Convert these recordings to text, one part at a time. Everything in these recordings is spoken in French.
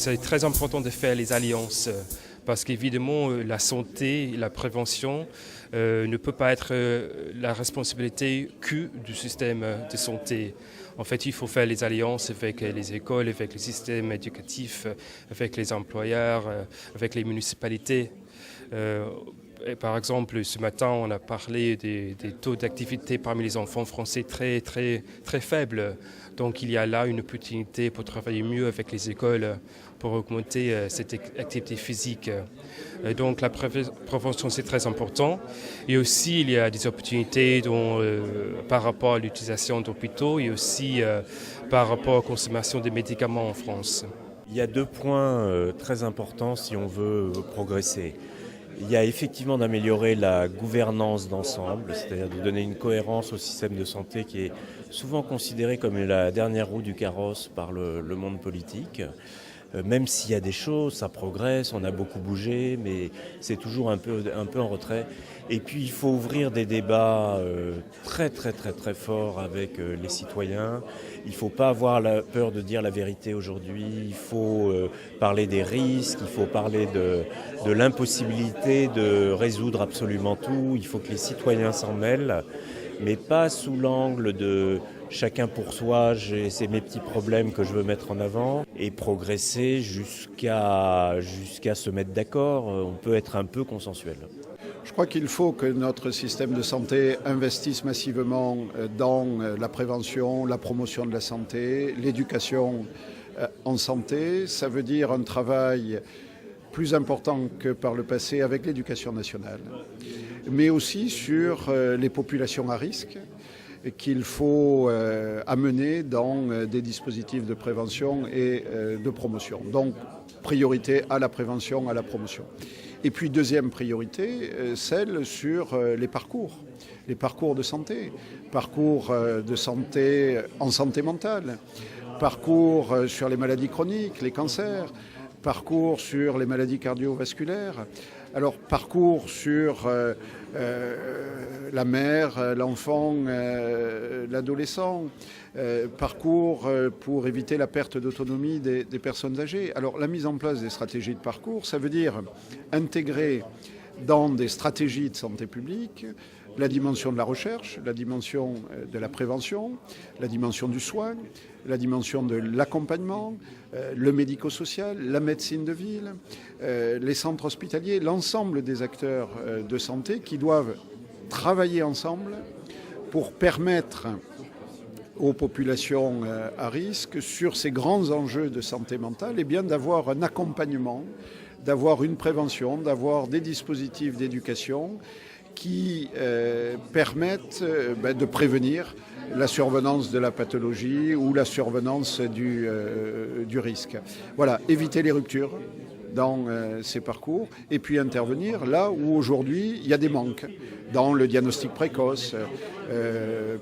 c'est très important de faire les alliances parce qu'évidemment, la santé, la prévention ne peut pas être la responsabilité que du système de santé. En fait, il faut faire les alliances avec les écoles, avec le système éducatif, avec les employeurs, avec les municipalités. Et par exemple, ce matin, on a parlé des taux d'activité parmi les enfants français très faibles. Donc il y a là une opportunité pour travailler mieux avec les écoles pour augmenter cette activité physique. Donc la prévention, c'est très important. Et aussi, il y a des opportunités par rapport à l'utilisation d'hôpitaux et aussi par rapport à la consommation des médicaments en France. Il y a 2 points très importants si on veut progresser. Il y a effectivement d'améliorer la gouvernance d'ensemble, c'est-à-dire de donner une cohérence au système de santé qui est souvent considéré comme la dernière roue du carrosse par le monde politique. Même s'il y a des choses, ça progresse, on a beaucoup bougé, mais c'est toujours un peu en retrait. Et puis il faut ouvrir des débats très forts avec les citoyens. Il ne faut pas avoir la peur de dire la vérité aujourd'hui. Il faut parler des risques, il faut parler de l'impossibilité de résoudre absolument tout. Il faut que les citoyens s'en mêlent, mais pas sous l'angle de chacun pour soi, c'est mes petits problèmes que je veux mettre en avant, et progresser jusqu'à se mettre d'accord. On peut être un peu consensuel. Je crois qu'il faut que notre système de santé investisse massivement dans la prévention, la promotion de la santé, l'éducation en santé. Ça veut dire un travail plus important que par le passé avec l'éducation nationale, mais aussi sur les populations à risque qu'il faut amener dans des dispositifs de prévention et de promotion. Donc, priorité à la prévention, à la promotion. Et puis, deuxième priorité, celle sur les parcours de santé. Parcours de santé en santé mentale, parcours sur les maladies chroniques, les cancers, parcours sur les maladies cardiovasculaires. Alors, parcours sur la mère, l'enfant, l'adolescent, parcours pour éviter la perte d'autonomie des personnes âgées. Alors, la mise en place des stratégies de parcours, ça veut dire intégrer dans des stratégies de santé publique la dimension de la recherche, la dimension de la prévention, la dimension du soin, la dimension de l'accompagnement, le médico-social, la médecine de ville, les centres hospitaliers, l'ensemble des acteurs de santé qui doivent travailler ensemble pour permettre aux populations à risque sur ces grands enjeux de santé mentale, eh bien d'avoir un accompagnement, d'avoir une prévention, d'avoir des dispositifs d'éducation qui permettent de prévenir la survenance de la pathologie ou la survenance du risque. Voilà, éviter les ruptures dans ces parcours et puis intervenir là où aujourd'hui il y a des manques, dans le diagnostic précoce,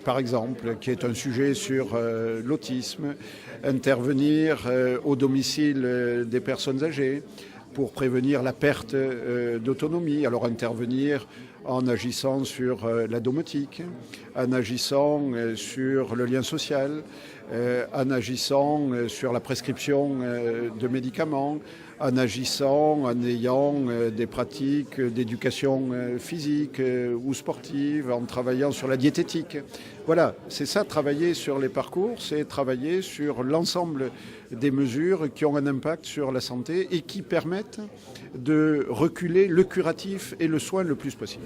par exemple, qui est un sujet sur l'autisme, intervenir au domicile des personnes âgées pour prévenir la perte d'autonomie, alors intervenir en agissant sur la domotique, en agissant sur le lien social, en agissant sur la prescription de médicaments, en agissant, en ayant des pratiques d'éducation physique ou sportive, en travaillant sur la diététique. Voilà, c'est ça, travailler sur les parcours, c'est travailler sur l'ensemble des mesures qui ont un impact sur la santé et qui permettent de reculer le curatif et le soin le plus possible.